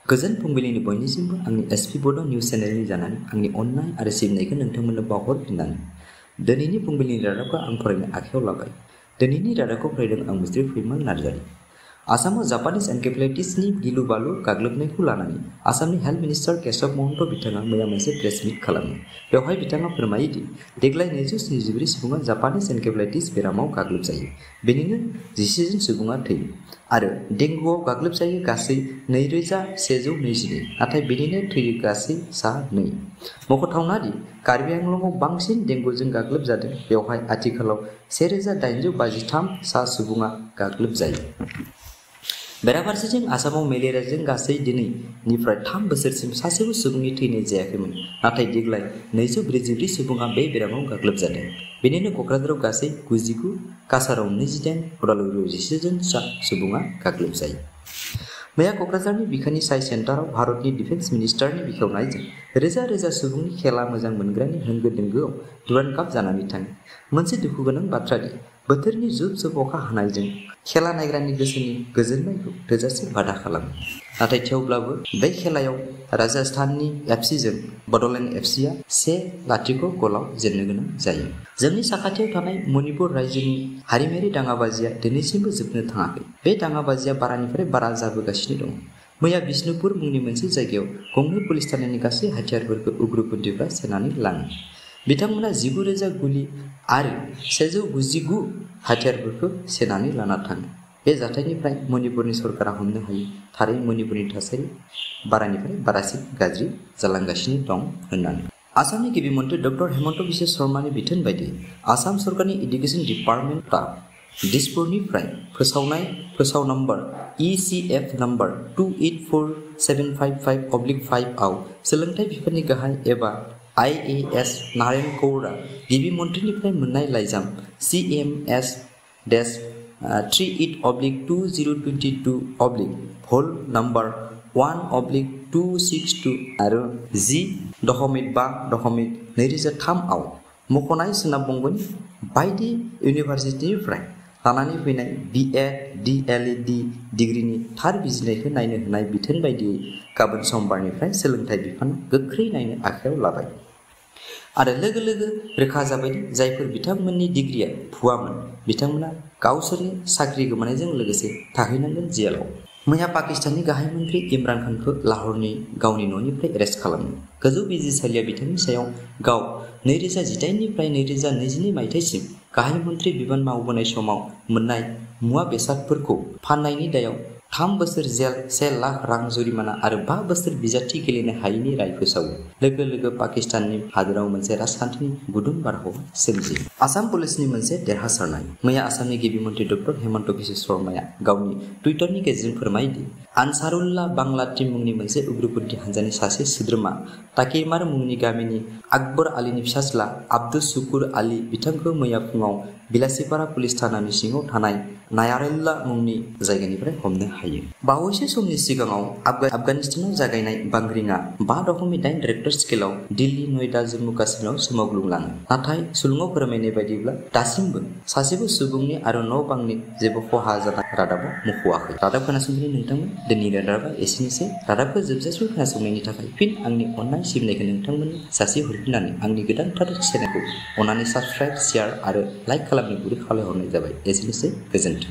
गोजोन फुंबिलिनि बयनिसिमबो आंनि एसपी बड' निउज चेनेलनि जानानै आंनि अननाय आरो सिबिनायखौ नोंथांमोननो बावहरफिननानै दिनैनि फुंबिलिनि रादाबखौ आं फरायनो आखायाव लाबाय। दिनैनि रादाबखौ फरायदों आं मुस्रि फैमाल नार्जारि। आसामाव जापानिज एनकेफेलाइटिसनि गिलु बालु गाग्लोबनायखौ लानानै आसामनि हेल्थ मिनिस्टार केशव महन्त बिथाङा मैया मोनसे प्रेस मिट खालामो। बेवहाय बिथाङा फोरमायोदि देग्लाय 274 सुबुङा जापानिज एनकेफेलाइटिस बेरामाव गाग्लोबजायो, बेनिनो 11 जन सुबुङा थैयो आरो डेंगुआव गाग्लोबजायो गासै 2122, नाथाय बेनिनो थैयो गासै सा 2। मख'थावना दि कार्बि आंलंआव बांसिन डेंगुजों गाग्लोबजादों, बेवहाय आथिखालाव 1853 सा सुबुङा गाग्लोबजायो। बेराफारसेथिं आसामाव मेलेरियाजों गासै दिनैनिफ्राय 3 बोसोरसिम सासेबो सुबुंनि थैनाय जायाखैमोन, नाथाय देग्लाय 244 सुबुङा बे बेरामाव गाग्लोबजादों। बेनिनो क'क्राझाराव गासै 99, काछाराव 28, उदालगुरियाव 11 जन सुबुङा गाग्लोबजायो। मैया क'क्राझारनि बिखानि साइ सेन्टाराव भारतनि डिफेन्स मिनिस्टारनि बेखेवनायजों रोजा रोजा सुबुंनि खेला मोजां मोनग्रानि होंगो दोंगोआव दुरान्ड काप जानानै थाङो। मोनसे दुखुगोनां बाथ्रा दि बोथोरनि जुब जुब अखा हानायजों खेला नायग्रानि गोसोनि गोजोननायखौ थोजासे बादा खालामो। नाथाय थेवब्लाबो बे खेलायाव राजस्थाननि एफसिजों बड'लेण्ड एफसिआ 1-0 गलाव जेननो गोनां जायो। जोंनि साखाथियाव थानाय मणिपुर रायजोनि हारिमायारि दाङाबाजिया दिनैसिमबो जोबनो थाङाखै। बे दाङाबाजिया बारानिफ्राय बारा जाबोगासिनो दं। मैया बिष्णुपुर मुंनि मोनसे जायगायाव गंनै पुलिस थानायनि गासै हाथियारफोरखौ उग्रपन्थिफ्रा सेनानै लाङो। बिथांमोना 19,000 गुलि आरो 199 हाथियारफोरखौ सेनानै लाना थाङो। बे जाथायनिफ्राय मणिपुरनि सरकारा हमनो हायो थारै मणिपुरनि थासारि बारानिफ्राय बारासिन गाज्रि जालांगासिनो दं होननानै। आसामनि गिबि मन्थ्रि डक्टर हेमन्त बिश्व शर्मानि बिथोन बायदियै आसाम सरकारनि इडुकेसन डिपार्टमेन्टआ दिसपुरनिफ्राय फोसाव नम्बर ECF नम्बर 284755/5 आव सोलोंथाइ बिफाननि गाहाय एबा IAS नारायण गौड़आ गिबि मन्थ्रिनिफ्राय मोननाय लाइजाम CMS-38/2022 नम्बर 1/262 आरो 10.5.2003 आव मख'नाय सोनाब बंग'नि बायदि इउनिभारसिटिनिफ्राय लानानै फैनाय BA, DLED डिग्रीनि थार बिजिरनायखौ नायनो होनाय बिथोन बायदियै गाबोन समबारनिफ्राय सोलोंथाइ बिफाना गोख्रै नायनो आखायाव लाबाय आरो लोगो लोगो रोखा जाबाय दि जायफोर बिथांमोननि डिग्रीया भुवामोन बिथांमोना गावसोरनि साख्रि गोमानायजों लोगोसे थाहैनांगोन जेलाव। मैया पाकिस्ताननि गाहाय मन्थ्रि इमरान खानखौ लाहौरनि गावनि न'निफ्राय एरेस्ट खालामो। गोजौ बिजिरसालिया बिथांनि सायाव गाव 2018 निफ्राय 2022 मायथाइसिम गाहाय मन्थ्रि बिबान मावबोनाय समाव मोननाय मुवा बेसादफोरखौ फाननायनि दायाव 3 बोसोर जेल, 1 लाख रां जुरिमाना आरो 5 बोसोर बिजाथि गेलेनो हायैनि राय फोसावो। लोगो लोगो पाकिस्ताननि हादराव मोनसे राजखान्थिनि गुदुं बारहावा सोमजियो। आसाम पुलिसनि मोनसे देरहासारनाय। मैया आसामनि गिबि मन्थ्रि डक्टर हेमन्त बिश्व शर्माया गावनि टुइटारनि गेजेरजों फोरमायदि आनसारुल्लाह बांला टीम मुंनि मोनसे उग्रपन्थी हानजानि सासे सोद्रोमा ताकिमार मुंनि गामिनि आकबर आलीनि फिसाज्ला आब्दुस शुकुर आली बिथांखौ मैया फुङाव बिलासिपारा पुलिस थानानि सिङाव थानाय नायारुल्लाह मुंनि जायगानिफ्राय हमनो हायो। बावैसो समनि सिगाङाव आफगानिस्तानाव जागायनाय बांग्रिंआ 5.8 रेक्टर स्केलाव दिल्ली, नयडा, जम्मु काश्मीराव सोमावग्लुंलाङो। नाथाय सुलुङाव फोरमायनाय बायदिब्ला दासिमबो सासेबो सुबुंनि आरो न' बांनि जेबो खहा जानाय रादाबाव मुंख'वाखै। रादाब खोनासंगिरि नोंथांमोन, दिनैनि रादाबा एसेनोसै। रादाबखौ जोबजासिम खोनासंनायनि थाखाय फिन आंनि अननाय सिबिनायखौ नोंथांमोननो जासिहरफिननानै आंनि गोदानथार चेनेलखौ अननानै साबस्क्राइब, शेयार आरो लाइक खालामनो गुरै खावलायहरनाय जाबाय। एसेनोसै, गोजोन्थों।